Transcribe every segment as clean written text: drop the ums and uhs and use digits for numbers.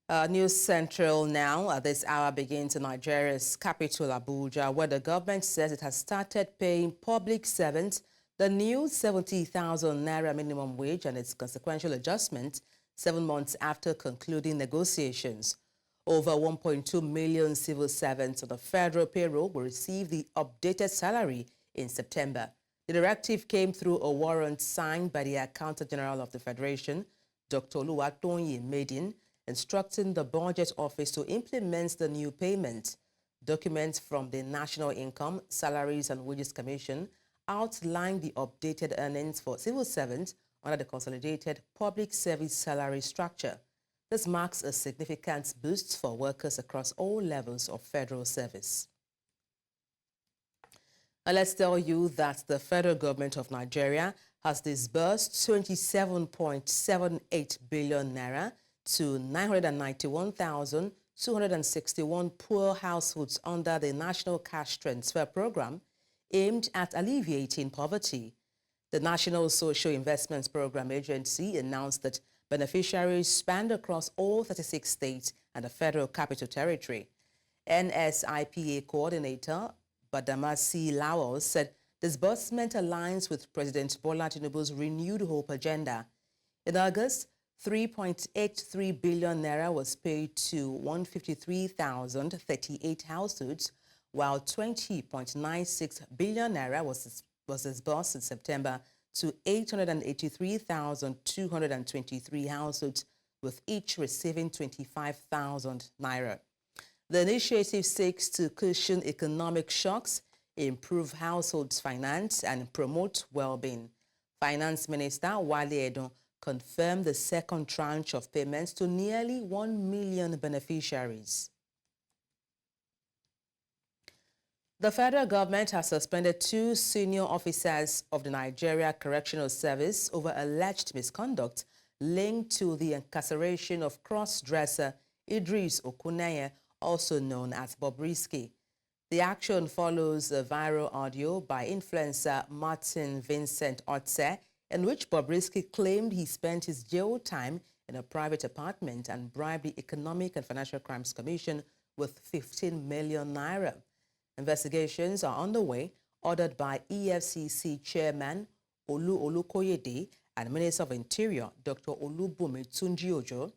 News Central now at this hour begins in Nigeria's capital, Abuja, where the government says it has started paying public servants the new 70,000 naira minimum wage and its consequential adjustment 7 months after concluding negotiations. Over 1.2 million civil servants on the federal payroll will receive the updated salary in September. The directive came through a warrant signed by the Accountant General of the Federation, Dr. Oluwatoyin Maiden, instructing the Budget Office to implement the new payment. Documents from the National Income, Salaries and Wages Commission outline the updated earnings for civil servants under the Consolidated Public Service Salary Structure. This marks a significant boost for workers across all levels of federal service. And let's tell you that the federal government of Nigeria has disbursed 27.78 billion naira to 991,261 poor households under the National Cash Transfer Program aimed at alleviating poverty. The National Social Investments Program Agency announced that beneficiaries spanned across all 36 states and the Federal Capital Territory. NSIPA Coordinator Badamasi Lawal said disbursement aligns with President Bola Tinubu's renewed hope agenda. In August, 3.83 billion naira was paid to 153,038 households, while 20.96 billion naira was disbursed in September to 883,223 households, with each receiving 25,000 naira. The initiative seeks to cushion economic shocks, improve households' finance, and promote well-being. Finance Minister Wale Edun confirmed the second tranche of payments to nearly 1 million beneficiaries. The federal government has suspended 2 senior officers of the Nigeria Correctional Service over alleged misconduct linked to the incarceration of cross-dresser Idris Okuneye, also known as Bobrisky. The action follows a viral audio by influencer Martin Vincent Otse, in which Bobrisky claimed he spent his jail time in a private apartment and bribed the Economic and Financial Crimes Commission with 15 million naira. Investigations are underway, ordered by EFCC Chairman Olu Olukoyede and Minister of Interior Dr. Olubunmi Tunji-Ojo.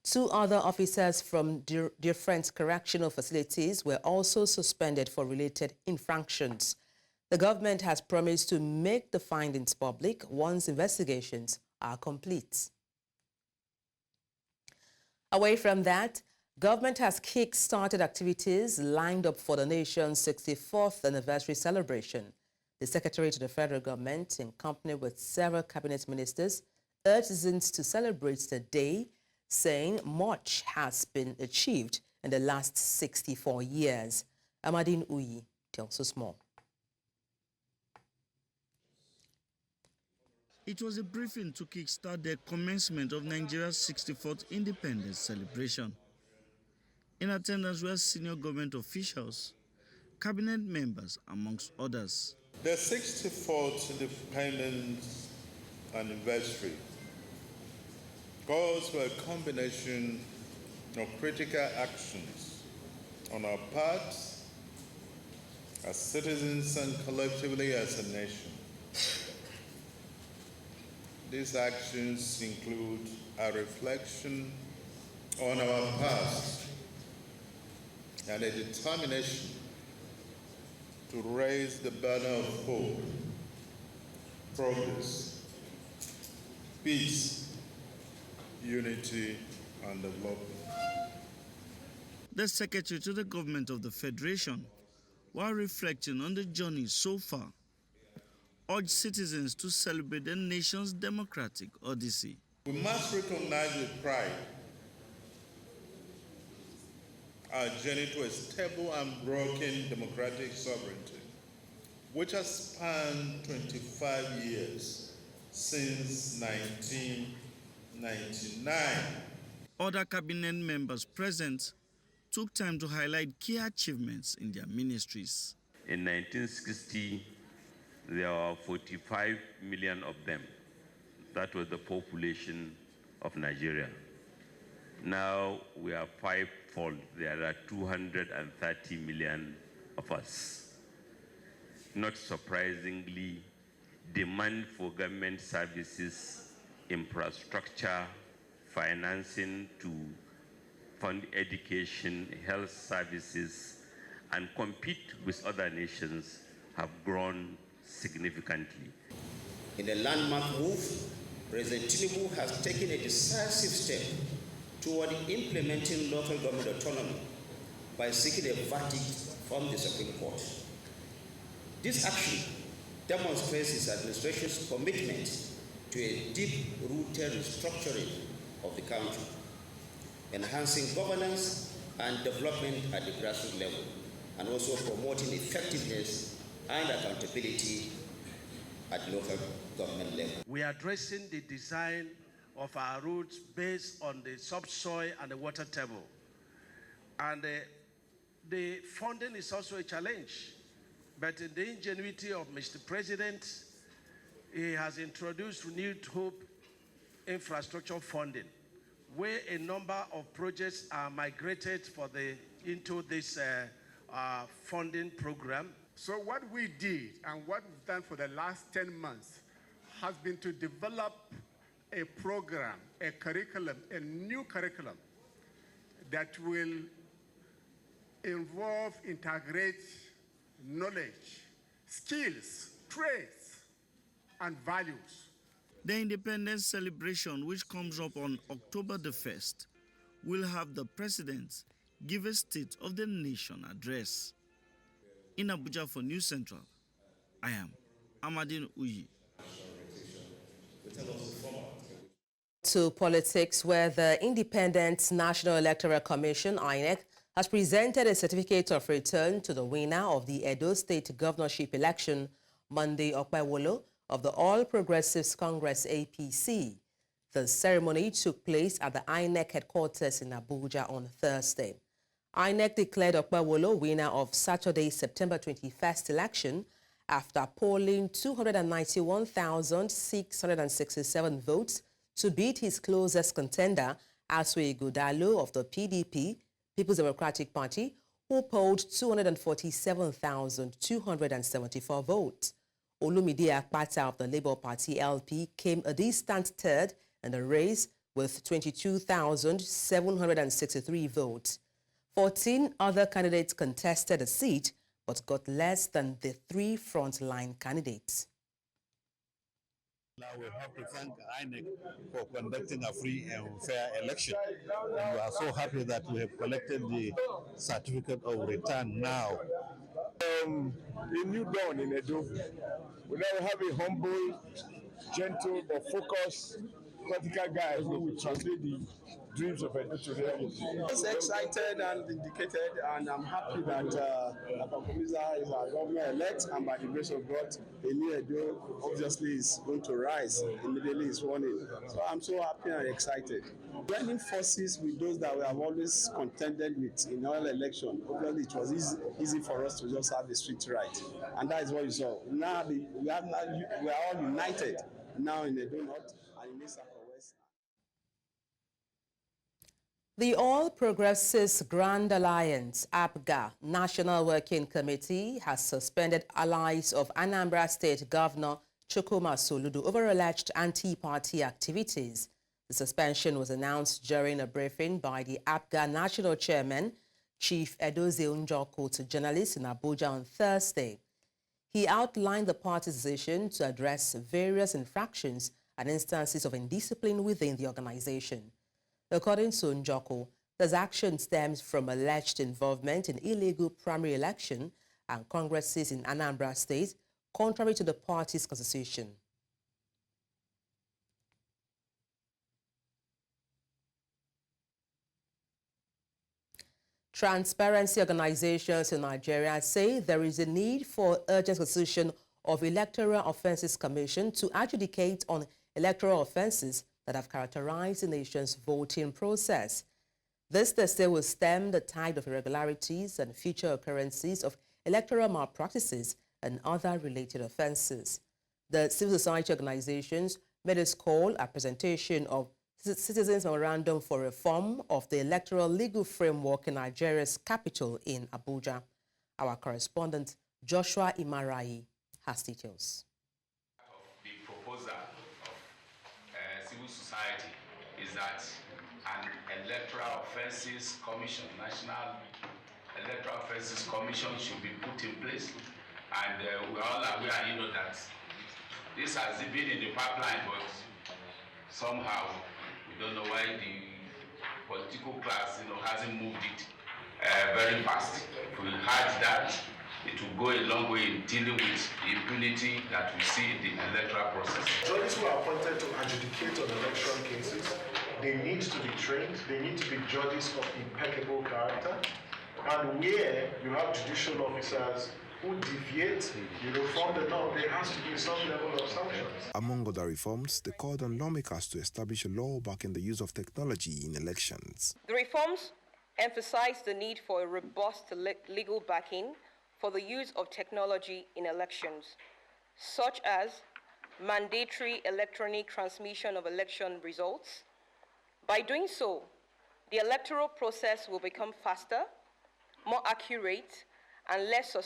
2 other officers from different correctional facilities were also suspended for related infractions. The government has promised to make the findings public once investigations are complete. Away from that, government has kick-started activities lined up for the nation's 64th anniversary celebration. The Secretary to the Federal Government, in company with several cabinet ministers, urged citizens to celebrate the day, saying much has been achieved in the last 64 years. Amadine Uyi tells us more. It was a briefing to kickstart the commencement of Nigeria's 64th independence celebration. In attendance were senior government officials, cabinet members, amongst others. The 64th independence anniversary calls for a combination of critical actions on our part as citizens and collectively as a nation. These actions include a reflection on our past and a determination to raise the banner of hope, progress, peace, unity, and development. The Secretary to the Government of the Federation, while reflecting on the journey so far, urged citizens to celebrate the nation's democratic odyssey. We must recognize with pride our journey to a stable and broken democratic sovereignty, which has spanned 25 years since 1999. Other cabinet members present took time to highlight key achievements in their ministries. In 1960, there were 45 million of them. That was the population of Nigeria. Now we are fivefold. There are 230 million of us. Not surprisingly, demand for government services, infrastructure, financing to fund education, health services, and compete with other nations have grown significantly. In a landmark move, President Tinubu has taken a decisive step toward implementing local government autonomy by seeking a verdict from the Supreme Court. This action demonstrates his administration's commitment to a deep-rooted restructuring of the country, enhancing governance and development at the grassroots level, and also promoting effectiveness and accountability at local government level. We are addressing the design of our roads based on the subsoil and the water table. And the funding is also a challenge. But in the ingenuity of Mr. President, he has introduced renewed hope infrastructure funding, where a number of projects are migrated into this funding program. So what we did and what we've done for the last 10 months has been to develop a program, a curriculum, a new curriculum that will involve, integrate knowledge, skills, trades, and values. The independence celebration, which comes up on October the 1st, will have the president give a State of the Nation address. In Abuja for News Central, I am Amadine Uyi. To politics, where the Independent National Electoral Commission, INEC, has presented a certificate of return to the winner of the Edo State governorship election, Monday Okpewolo, of the All Progressives Congress, APC. The ceremony took place at the INEC headquarters in Abuja on Thursday. INEC declared Okpewolo winner of Saturday, September 21st election after polling 291,667 votes to beat his closest contender, Asue Ighodalo of the PDP, People's Democratic Party, who polled 247,274 votes. Olumide Akpata of the Labour Party LP came a distant third in the race with 22,763 votes. 14 other candidates contested a seat but got less than the three frontline candidates. Now we have to thank INEC for conducting a free and fair election. And we are so happy that we have collected the certificate of return now. A new dawn in Edo. We now have a humble, gentle, but focused, practical guy who will translate the dreams of Edo to reality. I'm excited and vindicated, and I'm happy that Apakomisa is our governor-elect, and by the grace of God, a new Edo obviously is going to rise immediately is running. So I'm so happy and excited. Joining forces with those that we have always contended with in all election, obviously it was easy for us to just have the street right, and that is what you saw. Now we are all united now in Edo North and in East Africa West. The All Progressives Grand Alliance, APGA, National Working Committee has suspended allies of Anambra State Governor Chukwuma Soludo over alleged anti-party activities. The suspension was announced during a briefing by the APGA National Chairman, Chief Edozie Njoko, to journalists in Abuja on Thursday. He outlined the party's decision to address various infractions and instances of indiscipline within the organization. According to Njoko, this action stems from alleged involvement in illegal primary election and congresses in Anambra State, contrary to the party's constitution. Transparency organizations in Nigeria say there is a need for urgent constitution of Electoral Offences Commission to adjudicate on electoral offences that have characterized the nation's voting process. This, they say, will stem the tide of irregularities and future occurrences of electoral malpractices and other related offences. The civil society organizations made this call at presentation of Citizens Memorandum for Reform of the Electoral Legal Framework in Nigeria's capital in Abuja. Our correspondent Joshua Imarayi has details. The proposal of civil society is that an Electoral Offences Commission, National Electoral Offences Commission, should be put in place. And we are all aware, that this has been in the pipeline, but somehow we don't know why the political class, hasn't moved it very fast. If we had that, it will go a long way in dealing with the impunity that we see in the electoral process. Judges who are appointed to adjudicate on election cases, they need to be trained, they need to be judges of impeccable character, and where you have judicial officers who deviate, from the norm, there has to be some level of sanctions. Among other reforms, they called on lawmakers to establish a law backing the use of technology in elections. The reforms emphasize the need for a robust legal backing for the use of technology in elections, such as mandatory electronic transmission of election results. By doing so, the electoral process will become faster, more accurate, and less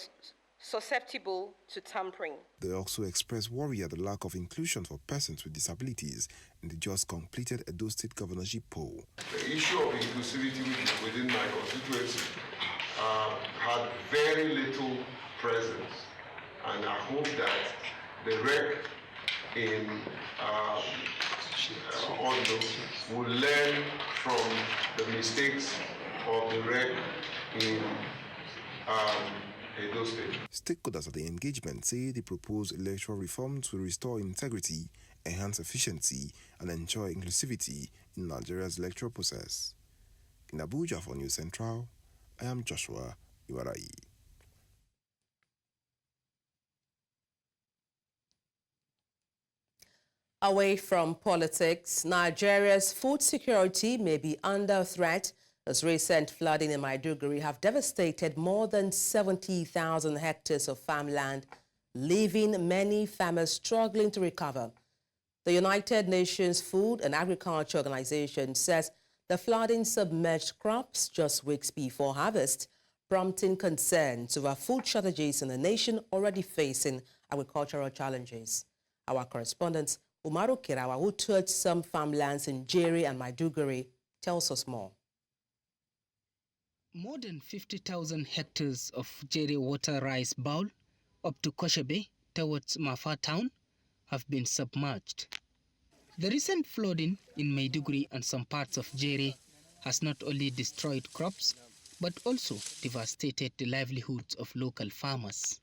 susceptible to tampering. They also expressed worry at the lack of inclusion for persons with disabilities in the just completed Edo State governorship poll. The issue of inclusivity, which is within my constituency, had very little presence, and I hope that the rec in Ondo will learn from the mistakes of the rec in Edo State. Stakeholders at the engagement say the proposed electoral reforms will restore integrity, enhance efficiency, and ensure inclusivity in Nigeria's electoral process. In Abuja for News Central, I am Joshua Iwarai. Away from politics, Nigeria's food security may be under threat as recent flooding in Maiduguri have devastated more than 70,000 hectares of farmland, leaving many farmers struggling to recover. The United Nations Food and Agriculture Organization says the flooding submerged crops just weeks before harvest, prompting concerns over food shortages in a nation already facing agricultural challenges. Our correspondent Umaru Kirawa, who toured some farmlands in Jere and Maiduguri, tells us more. More than 50,000 hectares of Jere water rice bowl up to Koshebe towards Mafa town have been submerged. The recent flooding in Maiduguri and some parts of Jere has not only destroyed crops, but also devastated the livelihoods of local farmers.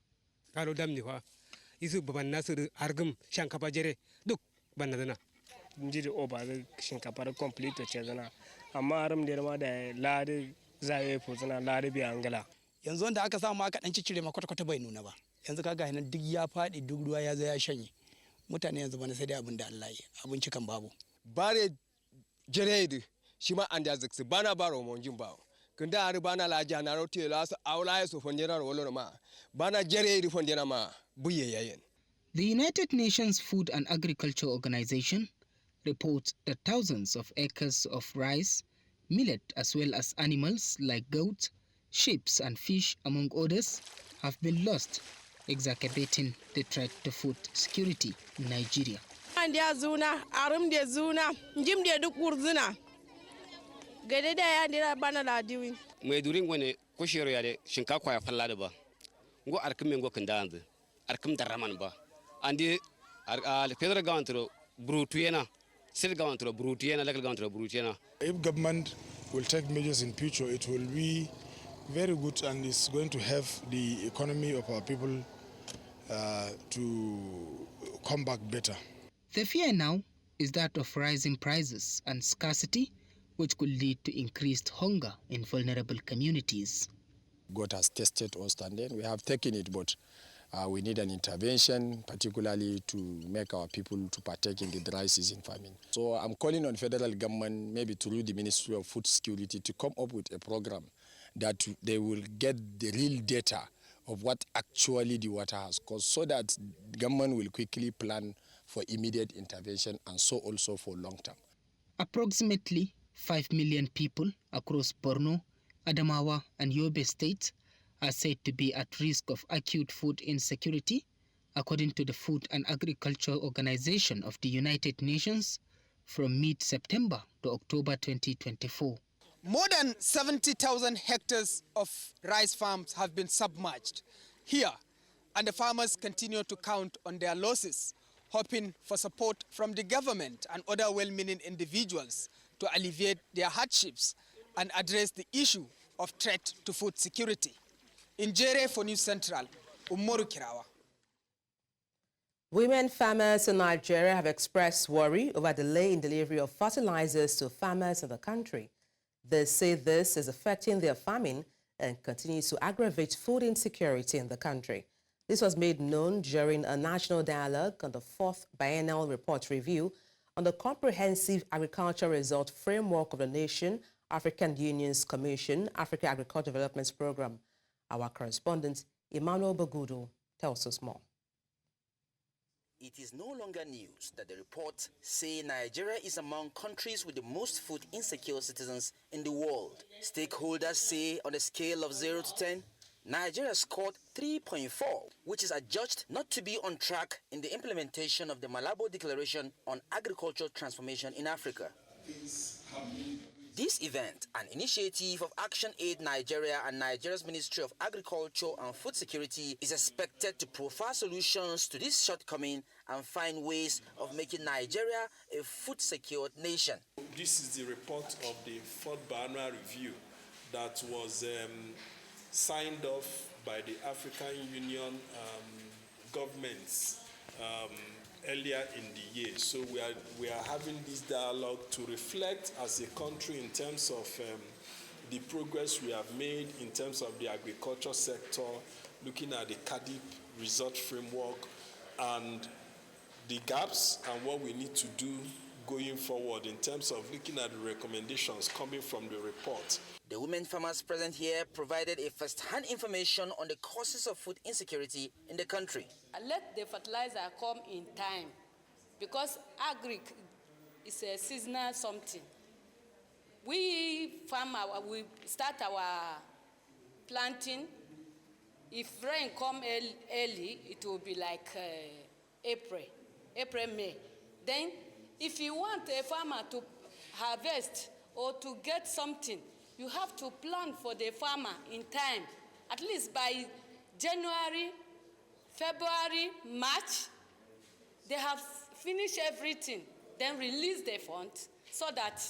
Yanzu da aka samu aka dan cicire ma kwata-kwata bai nuna ba. Yanzu kaga nan duk ya fadi duk ruwa ya zo ya shanye. Mutane yanzu bana sai dai abin da Allah ya abinci kan babu. Bare Jere shi ma an da zaksu bana baro monjin bawo. Kunda ari bana la jana roti la su aula su fondera wolo ma. Bana Jere fondera ma buye yayen. The United Nations Food and Agriculture Organization reports that thousands of acres of rice, millet, as well as animals like goats, sheep and fish, among others, have been lost, exacerbating the threat to food security in Nigeria. Andi federal government brutuyena, state government brutuyena, local government brutuyena. If government will take measures in future, it will be very good and it's going to help the economy of our people to come back better. The fear now is that of rising prices and scarcity, which could lead to increased hunger in vulnerable communities. God has tested us and then we have taken it, but we need an intervention, particularly to make our people to partake in the dry season farming. So I'm calling on federal government, maybe through the Ministry of Food Security, to come up with a program that they will get the real data of what actually the water has caused, so that the government will quickly plan for immediate intervention and so also for long term. Approximately 5 million people across Borno, Adamawa, and Yobe states are said to be at risk of acute food insecurity, according to the Food and Agriculture Organization of the United Nations, from mid-September to October 2024. More than 70,000 hectares of rice farms have been submerged here, and the farmers continue to count on their losses, hoping for support from the government and other well-meaning individuals to alleviate their hardships and address the issue of threat to food security. In Jere for News Central, Umoru Kirawa. Women farmers in Nigeria have expressed worry over delay in delivery of fertilizers to farmers in the country. They say this is affecting their farming and continues to aggravate food insecurity in the country. This was made known during a national dialogue on the 4th Biennial Report Review on the Comprehensive Agriculture Result Framework of the Nation, African Union's Commission, Africa Agriculture Development Program. Our correspondent, Emmanuel Bagudu, tells us more. It is no longer news that the report say Nigeria is among countries with the most food insecure citizens in the world. Stakeholders say on a scale of 0 to 10, Nigeria scored 3.4, which is adjudged not to be on track in the implementation of the Malabo Declaration on Agricultural Transformation in Africa. This event, an initiative of Action Aid Nigeria and Nigeria's Ministry of Agriculture and Food Security, is expected to profile solutions to this shortcoming and find ways of making Nigeria a food-secured nation. This is the report of the 4th Biennial Review that was signed off by the African Union governments earlier in the year. So we are having this dialogue to reflect as a country in terms of the progress we have made in terms of the agriculture sector, looking at the CADIP result framework and the gaps and what we need to do going forward in terms of looking at the recommendations coming from the report. The women farmers present here provided a first-hand information on the causes of food insecurity in the country. Let the fertilizer come in time, because agric is a seasonal something. We start our planting. If rain come early, it will be like April, May. Then, if you want a farmer to harvest or to get something, you have to plan for the farmer in time. At least by January, February, March, they have finished everything. Then release the funds so that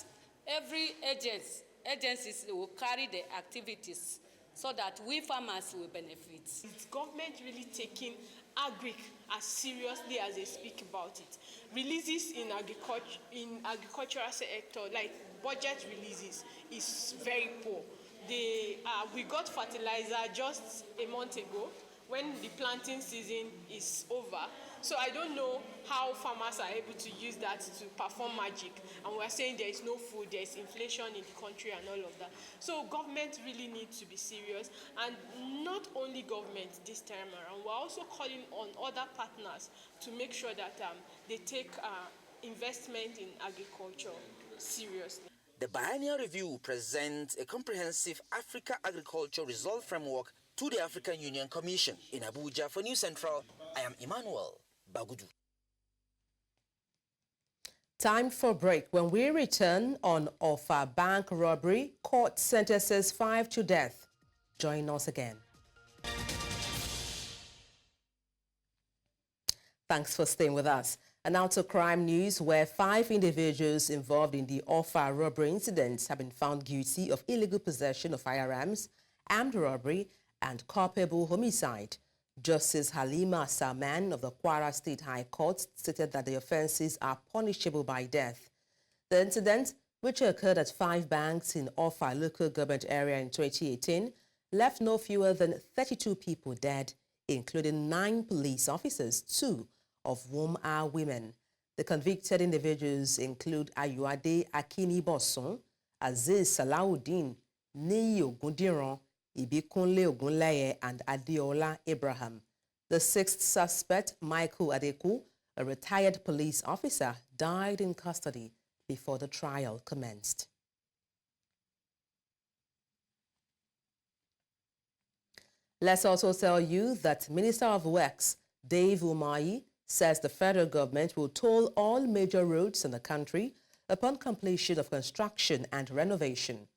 every agencies will carry the activities so that we farmers will benefit. Is government really taking agric as seriously as they speak about it? Releases in agricultural sector, like budget releases, is very poor. We got fertilizer just a month ago when the planting season is over. So I don't know how farmers are able to use that to perform magic. And we're saying there is no food, there is inflation in the country and all of that. So government really needs to be serious. And not only government this time around, we're also calling on other partners to make sure that they take investment in agriculture seriously. The Biennial Review presents a comprehensive Africa Agriculture Result Framework to the African Union Commission. In Abuja for News Central, I am Emmanuel Bagudu. Time for a break. When we return on Offa bank robbery, court sentences 5 to death. Join us again. Thanks for staying with us. And now to crime news, where 5 individuals involved in the Offa robbery incidents have been found guilty of illegal possession of firearms, armed robbery, and culpable homicide. Justice Halima Salman of the Kwara State High Court stated that the offences are punishable by death. The incident, which occurred at 5 banks in Offa local government area in 2018, left no fewer than 32 people dead, including 9 police officers, 2 of whom are women. The convicted individuals include Ayuade Akini Boson, Aziz Salauddin, Niyi Ogundiran, Ibikunle Ogunleye, and Adiola Abraham. The 6th suspect, Michael Adeku, a retired police officer, died in custody before the trial commenced. Let's also tell you that Minister of Works, Dave Umahi, says the federal government will toll all major roads in the country upon completion of construction and renovation.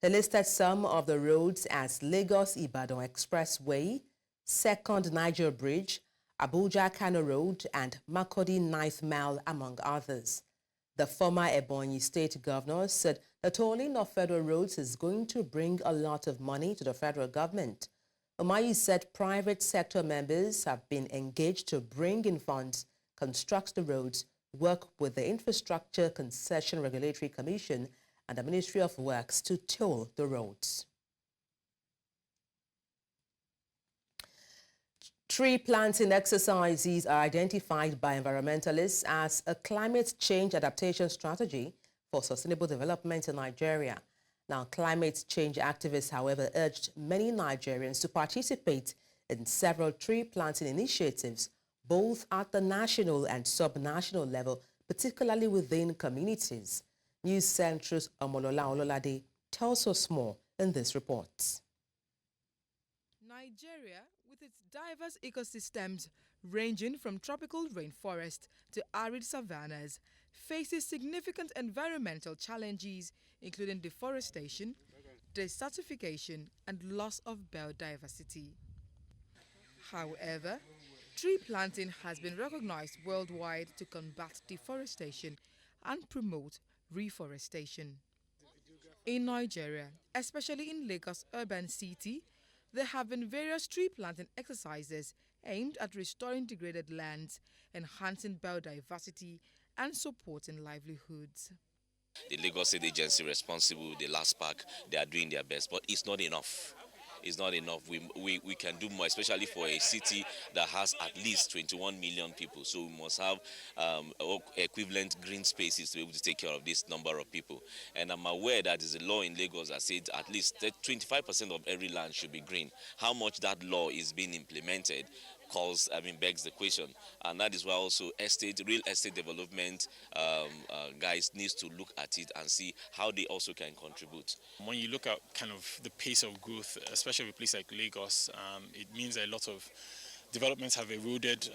He listed some of the roads as Lagos-Ibadan Expressway, Second Niger Bridge, Abuja-Kano Road, and Makurdi 9th Mile, among others. The former Ebonyi State Governor said the tolling of federal roads is going to bring a lot of money to the federal government. Umahi said private sector members have been engaged to bring in funds, construct the roads, work with the Infrastructure Concession Regulatory Commission and the Ministry of Works to toll the roads. Tree planting exercises are identified by environmentalists as a climate change adaptation strategy for sustainable development in Nigeria. Now, climate change activists, however, urged many Nigerians to participate in several tree planting initiatives, both at the national and sub-national level, particularly within communities. News Central's Omolola Ololade tells us more in this report. Nigeria, with its diverse ecosystems ranging from tropical rainforest to arid savannas, faces significant environmental challenges, including deforestation, desertification, and loss of biodiversity. However, tree planting has been recognized worldwide to combat deforestation and promote reforestation. In Nigeria, especially in Lagos urban city, there have been various tree planting exercises aimed at restoring degraded lands, enhancing biodiversity, and supporting livelihoods. The Lagos State Agency responsible with the last park, they are doing their best, but it's not enough. It's not enough. We can do more, especially for a city that has at least 21 million people. So we must have equivalent green spaces to be able to take care of this number of people. And I'm aware that there's a law in Lagos that says at least 25% of every land should be green. How much that law is being implemented begs the question, and that is why also real estate development guys needs to look at it and see how they also can contribute. When you look at kind of the pace of growth, especially with a place like Lagos, it means that a lot of developments have eroded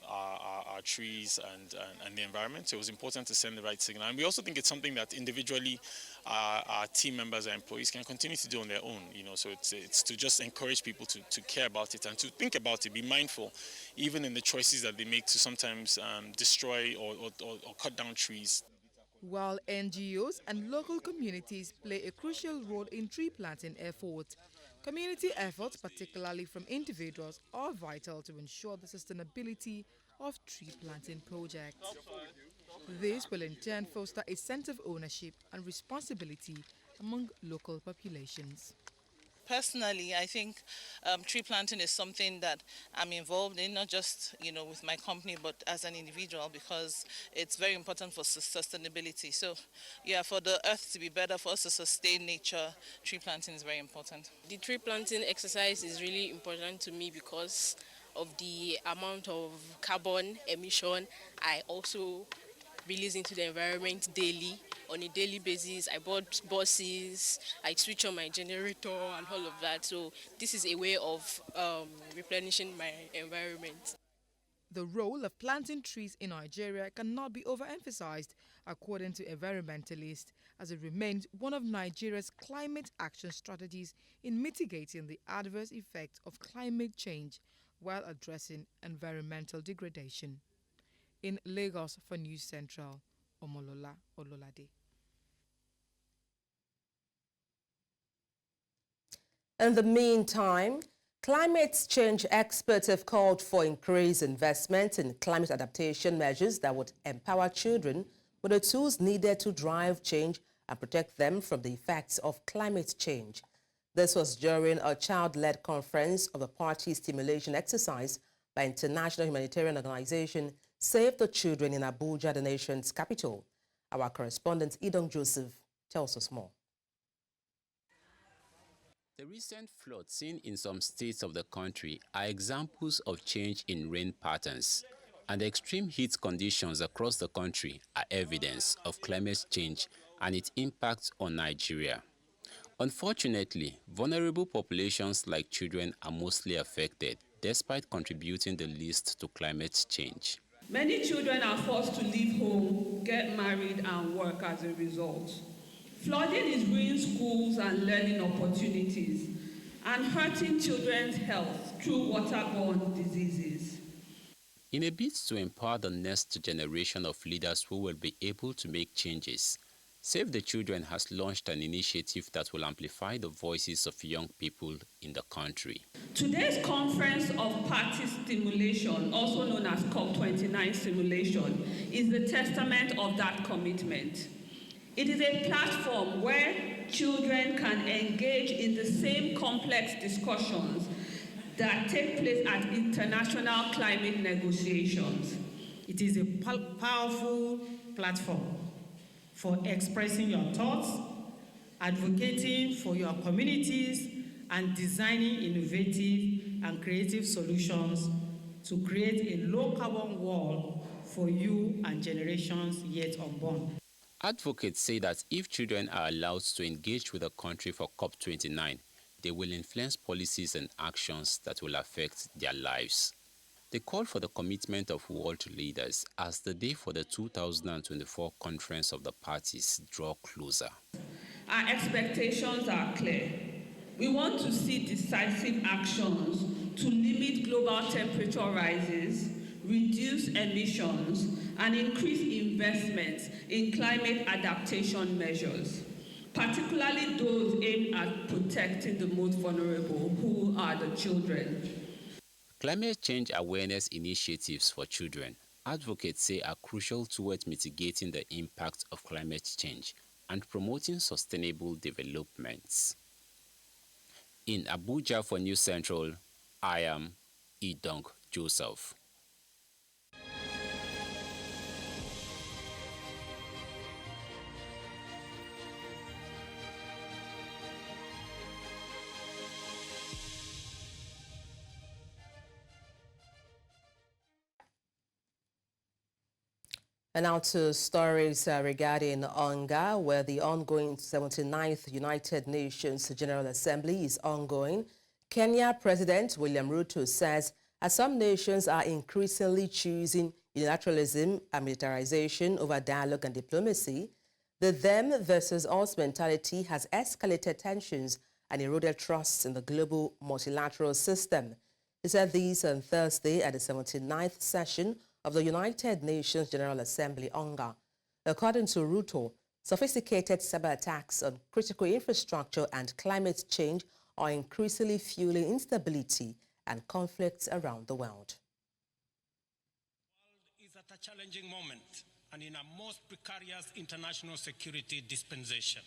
our trees and the environment. So it was important to send the right signal. And we also think it's something that individually our team members and employees can continue to do on their own. So it's to just encourage people to care about it and to think about it, be mindful, even in the choices that they make to sometimes destroy or cut down trees. While NGOs and local communities play a crucial role in tree planting efforts, community efforts, particularly from individuals, are vital to ensure the sustainability of tree planting projects. This will in turn foster a sense of ownership and responsibility among local populations. Personally, I think tree planting is something that I'm involved in, not just with my company, but as an individual, because it's very important for sustainability. So, yeah, for the earth to be better, for us to sustain nature, tree planting is very important. The tree planting exercise is really important to me because of the amount of carbon emission I also release into the environment daily. On a daily basis, I bought buses, I switch on my generator and all of that. So this is a way of replenishing my environment. The role of planting trees in Nigeria cannot be overemphasized, according to environmentalists, as it remains one of Nigeria's climate action strategies in mitigating the adverse effects of climate change while addressing environmental degradation. In Lagos for News Central, Omolola Ololade. In the meantime, climate change experts have called for increased investment in climate adaptation measures that would empower children with the tools needed to drive change and protect them from the effects of climate change. This was during a child-led conference of the party stimulation exercise by international humanitarian organization Save the Children in Abuja, the nation's capital. Our correspondent Idong Joseph tells us more. The recent floods seen in some states of the country are examples of change in rain patterns. And the extreme heat conditions across the country are evidence of climate change and its impact on Nigeria. Unfortunately, vulnerable populations like children are mostly affected, despite contributing the least to climate change. Many children are forced to leave home, get married, and work as a result. Flooding is ruining schools and learning opportunities and hurting children's health through waterborne diseases. In a bid to empower the next generation of leaders who will be able to make changes, Save the Children has launched an initiative that will amplify the voices of young people in the country. Today's Conference of Party Stimulation, also known as COP29 Simulation, is the testament of that commitment. It is a platform where children can engage in the same complex discussions that take place at international climate negotiations. It is a powerful platform for expressing your thoughts, advocating for your communities, and designing innovative and creative solutions to create a low-carbon world for you and generations yet unborn. Advocates say that if children are allowed to engage with the country for COP29, they will influence policies and actions that will affect their lives. They call for the commitment of world leaders as the day for the 2024 Conference of the Parties draw closer. Our expectations are clear. We want to see decisive actions to limit global temperature rises, reduce emissions, and increase investments in climate adaptation measures, particularly those aimed at protecting the most vulnerable, who are the children. Climate change awareness initiatives for children, advocates say, are crucial towards mitigating the impact of climate change and promoting sustainable developments. In Abuja for News Central, I am Idong Joseph. And now to stories regarding hunger, where the ongoing 79th United Nations General Assembly is ongoing. Kenya President William Ruto says as some nations are increasingly choosing unilateralism and militarization over dialogue and diplomacy, the them versus us mentality has escalated tensions and eroded trust in the global multilateral system. He said this on Thursday at the 79th session of the United Nations General Assembly, UNGA. According to Ruto, sophisticated cyber attacks on critical infrastructure and climate change are increasingly fueling instability and conflicts around the world. The world is at a challenging moment and in a most precarious international security dispensation.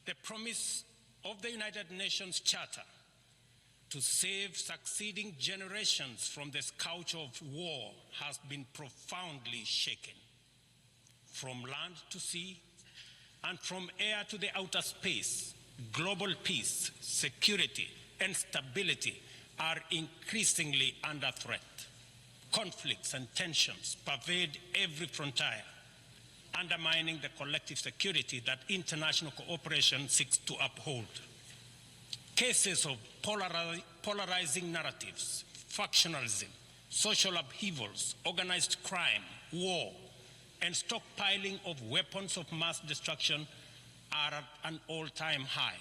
The promise of the United Nations Charter to save succeeding generations from the scourge of war has been profoundly shaken. From land to sea and from air to the outer space, global peace, security, and stability are increasingly under threat. Conflicts and tensions pervade every frontier, undermining the collective security that international cooperation seeks to uphold. Cases of polarizing narratives, factionalism, social upheavals, organized crime, war, and stockpiling of weapons of mass destruction are at an all-time high.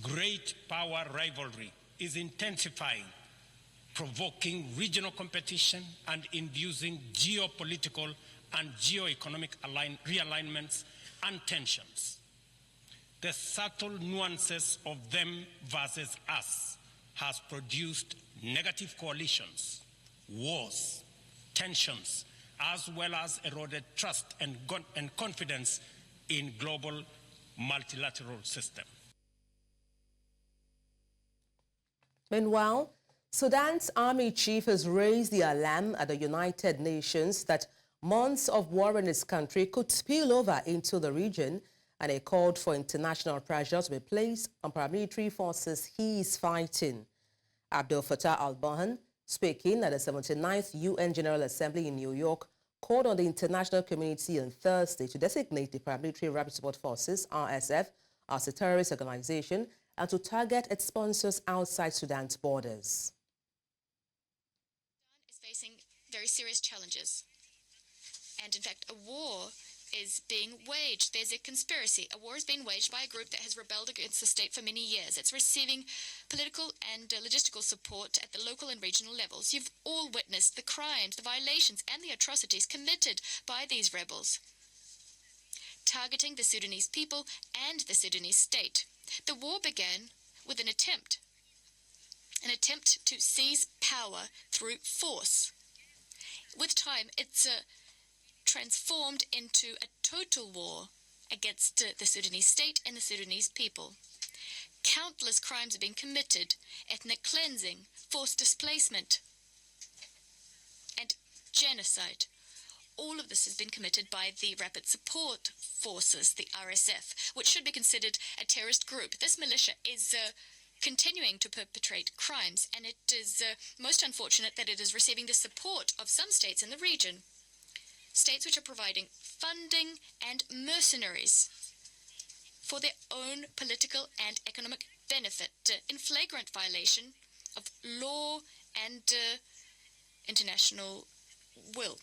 Great power rivalry is intensifying, provoking regional competition and inducing geopolitical and geoeconomic realignments and tensions. The subtle nuances of them versus us has produced negative coalitions, wars, tensions, as well as eroded trust and confidence in global multilateral system. Meanwhile, Sudan's army chief has raised the alarm at the United Nations that months of war in his country could spill over into the region, and he called for international pressure to be placed on paramilitary forces he is fighting. Abdel Fattah al-Burhan Speaking at the 79th UN General Assembly in New York, called on the international community on Thursday to designate the Paramilitary Rapid Support Forces, RSF, as a terrorist organization and to target its sponsors outside Sudan's borders. Sudan is facing very serious challenges. And in fact, a war is being waged. There's a conspiracy. A war is being waged by a group that has rebelled against the state for many years. It's receiving political and logistical support at the local and regional levels. You've all witnessed the crimes, the violations, and the atrocities committed by these rebels, targeting the Sudanese people and the Sudanese state. The war began with an attempt to seize power through force. With time, it's transformed into a total war against the Sudanese state and the Sudanese people. Countless crimes are being committed: ethnic cleansing, forced displacement, and genocide. All of this has been committed by the Rapid Support Forces, the RSF, which should be considered a terrorist group. This militia is continuing to perpetrate crimes, and it is most unfortunate that it is receiving the support of some states in the region. States which are providing funding and mercenaries for their own political and economic benefit, in flagrant violation of law and international will.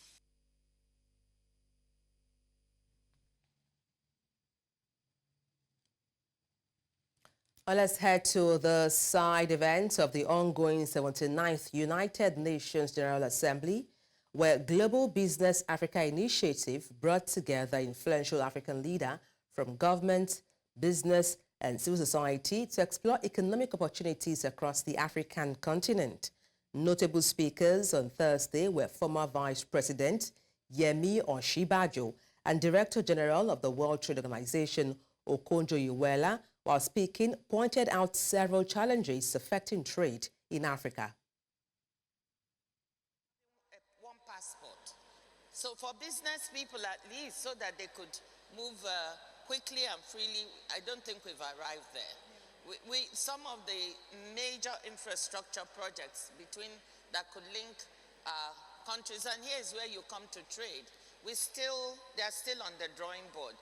Well, let's head to the side event of the ongoing 79th United Nations General Assembly, where Global Business Africa Initiative brought together influential African leaders from government, business, and civil society to explore economic opportunities across the African continent. Notable speakers on Thursday were former Vice President Yemi Osinbajo and Director General of the World Trade Organization, Okonjo-Iweala, while speaking, pointed out several challenges affecting trade in Africa. One passport. So for business people at least, so that they could move quickly and freely, I don't think we've arrived there. Some of the major infrastructure projects that could link countries, and here's where you come to trade, they're still on the drawing board.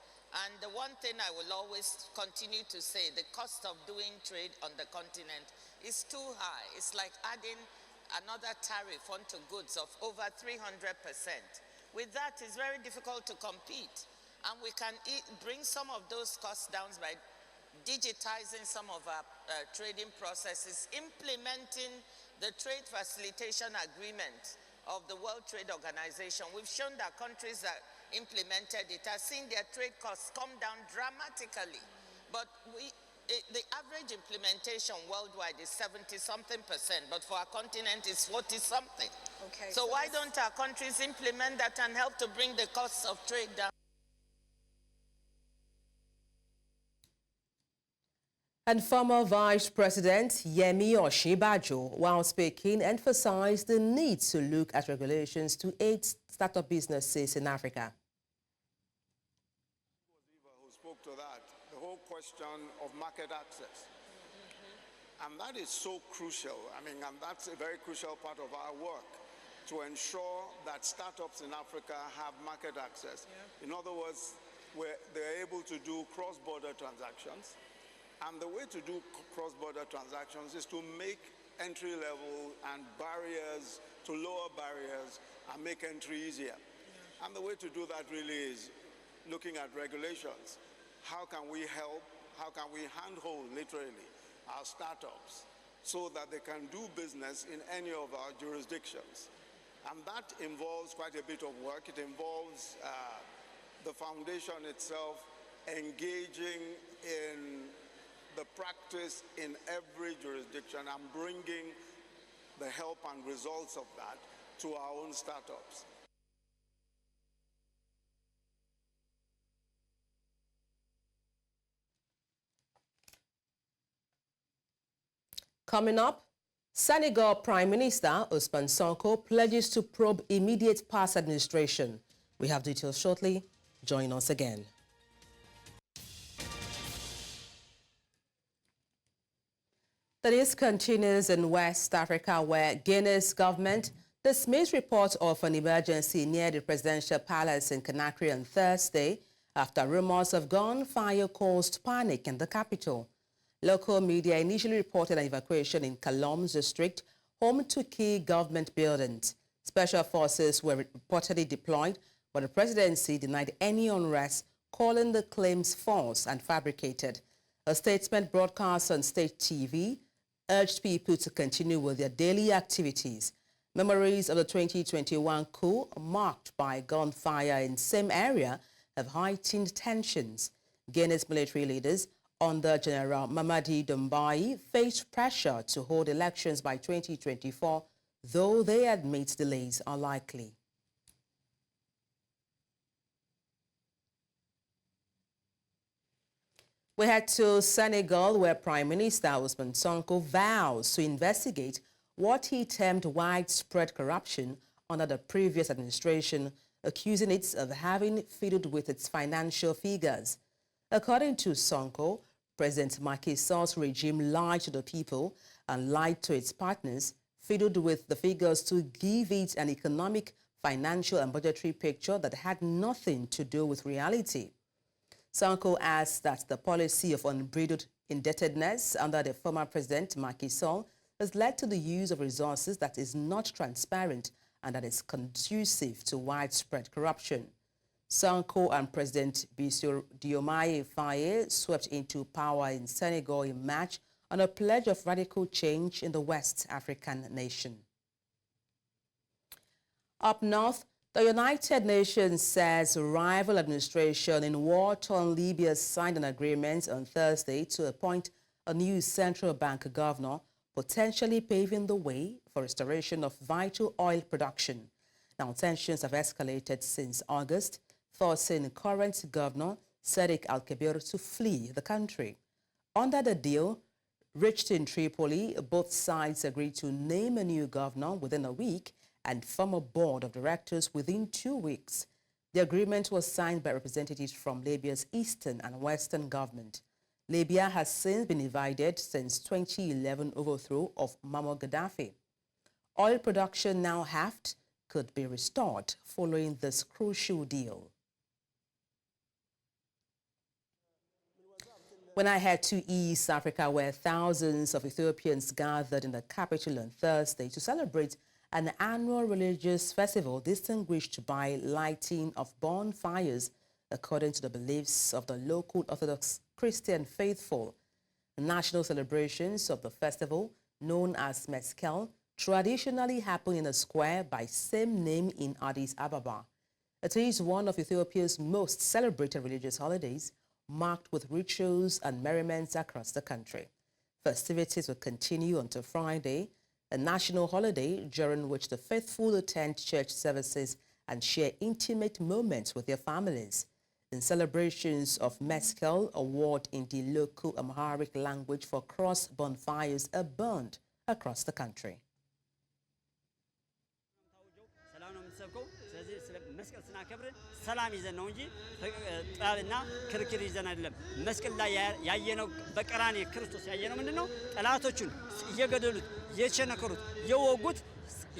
And the one thing I will always continue to say, the cost of doing trade on the continent is too high. It's like adding another tariff onto goods of over 300%. With that, it's very difficult to compete. And we can bring some of those costs down by digitizing some of our trading processes, implementing the trade facilitation agreement of the World Trade Organization. We've shown that countries that implemented it have seen their trade costs come down dramatically. But the average implementation worldwide is 70-something%, but for our continent it's 40-something. Okay, so why don't our countries implement that and help to bring the costs of trade down? And former Vice President Yemi Osinbajo, while speaking, emphasized the need to look at regulations to aid startup businesses in Africa. Who spoke to that, the whole question of market access. And that is so crucial. And that's a very crucial part of our work, to ensure that startups in Africa have market access. Yeah. In other words, where they're able to do cross-border transactions. And the way to do cross-border transactions is to make entry level and barriers to lower barriers and make entry easier. Yeah. And the way to do that really is looking at regulations. How can we help, how can we handhold literally our startups so that they can do business in any of our jurisdictions? And that involves quite a bit of work. It involves the foundation itself engaging in the practice in every jurisdiction and bringing the help and results of that to our own startups. Coming up, Senegal Prime Minister Ousmane Sonko pledges to probe immediate past administration. We have details shortly. Join us again. The news continues in West Africa, where Guinea's government dismissed reports of an emergency near the presidential palace in Conakry on Thursday after rumors of gunfire caused panic in the capital. Local media initially reported an evacuation in Kalom's district, home to key government buildings. Special forces were reportedly deployed, but the presidency denied any unrest, calling the claims false and fabricated. A statement broadcast on state TV urged people to continue with their daily activities. Memories of the 2021 coup, marked by gunfire in same area, have heightened tensions. Guinea's military leaders, under General Mamadi Doumbouya, faced pressure to hold elections by 2024, though they admit delays are likely. We head to Senegal, where Prime Minister Ousmane Sonko vows to investigate what he termed widespread corruption under the previous administration, accusing it of having fiddled with its financial figures. According to Sonko, President Macky Sall's regime lied to the people and lied to its partners, fiddled with the figures to give it an economic, financial and budgetary picture that had nothing to do with reality. Sonko adds that the policy of unbridled indebtedness under the former president Macky Sall has led to the use of resources that is not transparent and that is conducive to widespread corruption. Sonko and President Bassirou Diomaye Faye swept into power in Senegal in March on a pledge of radical change in the West African nation. Up north, the United Nations says rival administration in war-torn Libya signed an agreement on Thursday to appoint a new central bank governor, potentially paving the way for restoration of vital oil production. Now, tensions have escalated since August, forcing current governor Sadiq Al-Kabir to flee the country. Under the deal reached in Tripoli, both sides agreed to name a new governor within a week and form a board of directors within 2 weeks. The agreement was signed by representatives from Libya's eastern and western government. Libya has since been divided since 2011 overthrow of Muammar Gaddafi. Oil production, now halved, could be restored following this crucial deal. When I head to East Africa, where thousands of Ethiopians gathered in the capital on Thursday to celebrate an annual religious festival distinguished by lighting of bonfires, according to the beliefs of the local Orthodox Christian faithful. The national celebrations of the festival, known as Meskel, traditionally happen in a square by same name in Addis Ababa. It is one of Ethiopia's most celebrated religious holidays, marked with rituals and merriments across the country. Festivities will continue until Friday, a national holiday during which the faithful attend church services and share intimate moments with their families. In celebrations of Meskel, award in the local Amharic language for cross bonfires are burned across the country. ሰላም ይዘን ነው እንጂ ጣልና ክርክር ይዘን አይደለም። መስቀል ላይ ያየነው በቀራንዮ ክርስቶስ ያየነው ምንድነው? ጠላቶቹን እየገደሉት እየቸነከሩት እየወጉት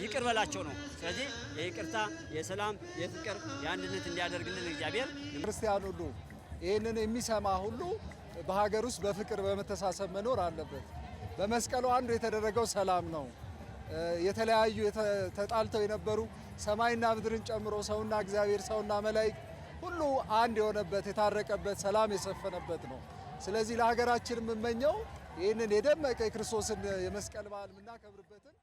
ይቅር በላቸው ነው። ስለዚህ የይቅርታ የሰላም የፍቅር የአንድነት እንዲያደርግልን እግዚአብሔር ክርስቲያን ሁሉ ይህንን የሚሰማ ሁሉ በሀገር ውስጥ በፍቅር በመተሳሰብ መኖር አለበት። በመስቀሉ አንዱ የተደረገው ሰላም ነው። የተለያዩ ተጣልተው የነበሩ ሰማይና ምድርን ጨምሮ ሰውና እግዚአብሔር ሰውና መላእክት ሁሉ አንድ የሆነበት የታረቀበት ሰላም የሰፈነበት ነው። ስለዚህ ለሀገራችን የምመኘው ይህንን የደመቀ የክርስቶስን የመስቀል በዓል የምናከብርበትን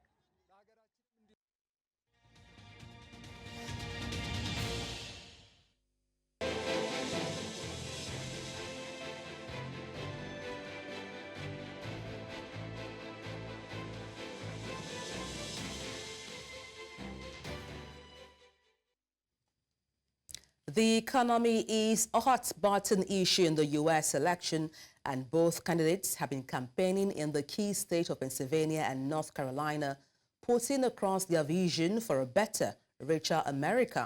The economy is a hot-button issue in the U.S. election, and both candidates have been campaigning in the key states of Pennsylvania and North Carolina, putting across their vision for a better, richer America.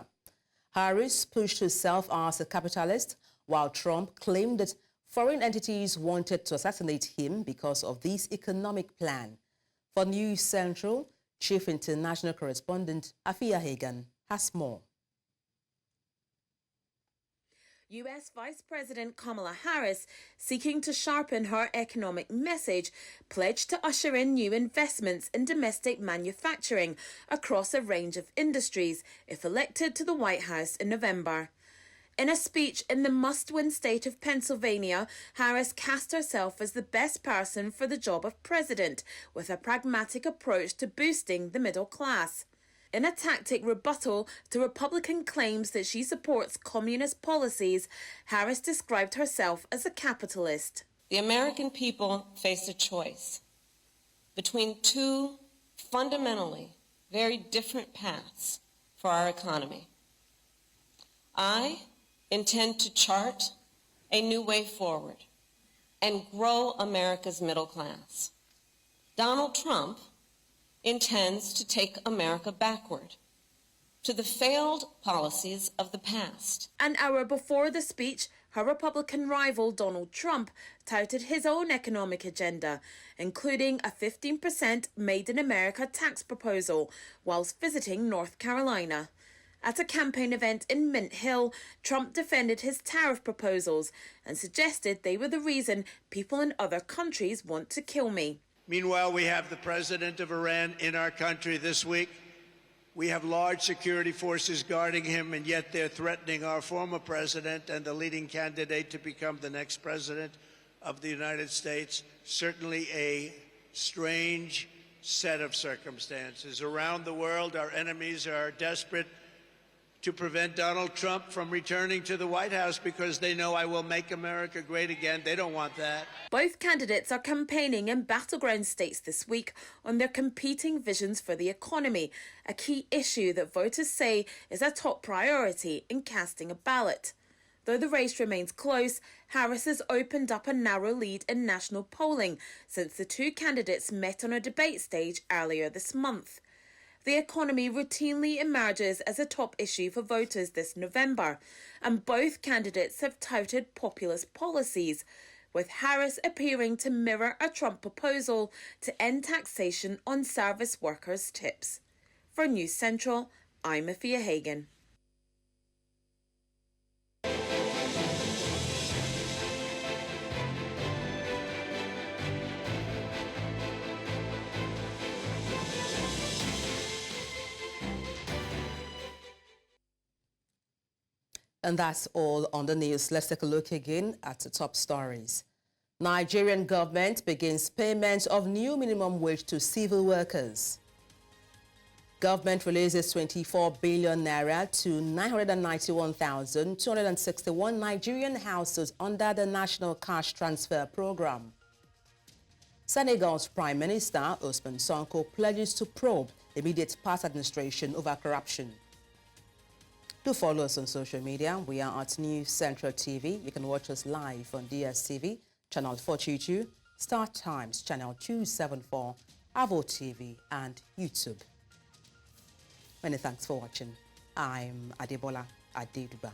Harris pushed herself as a capitalist, while Trump claimed that Foreign entities wanted to assassinate him because of this economic plan. For News Central, Chief International Correspondent Afia Hagan has more. U.S. Vice President Kamala Harris, seeking to sharpen her economic message, pledged to usher in new investments in domestic manufacturing across a range of industries if elected to the White House in November. In a speech in the must-win state of Pennsylvania, Harris cast herself as the best person for the job of president, with a pragmatic approach to boosting the middle class. In a tactic rebuttal to Republican claims that she supports communist policies, Harris described herself as a capitalist. The American people face a choice between two fundamentally very different paths for our economy. I intend to chart a new way forward and grow America's middle class. Donald Trump intends to take America backward to the failed policies of the past. An hour before the speech, her Republican rival Donald Trump touted his own economic agenda, including a 15% Made in America tax proposal, whilst visiting North Carolina. At a campaign event in Mint Hill, Trump defended his tariff proposals and suggested they were the reason people in other countries want to kill me. Meanwhile, we have the president of Iran in our country this week. We have large security forces guarding him, and yet they're threatening our former president and the leading candidate to become the next president of the United States. Certainly a strange set of circumstances. Around the world, our enemies are desperate to prevent Donald Trump from returning to the White House because they know I will make America great again. They don't want that. Both candidates are campaigning in battleground states this week on their competing visions for the economy, a key issue that voters say is a top priority in casting a ballot. Though the race remains close, Harris has opened up a narrow lead in national polling since the two candidates met on a debate stage earlier this month. The economy routinely emerges as a top issue for voters this November, and both candidates have touted populist policies, with Harris appearing to mirror a Trump proposal to end taxation on service workers' tips. For News Central, I'm Afia Hagan. And that's all on the news. Let's take a look again at the top stories. Nigerian government begins payment of new minimum wage to civil workers. Government releases 24 billion naira to 991,261 Nigerian households under the National Cash Transfer Program. Senegal's Prime Minister, Ousmane Sonko, pledges to probe immediate past administration over corruption. Do follow us on social media. We are at News Central TV. You can watch us live on DSTV, Channel 422, Star Times, Channel 274, Avo TV, and YouTube. Many thanks for watching. I'm Adebola Adedugba.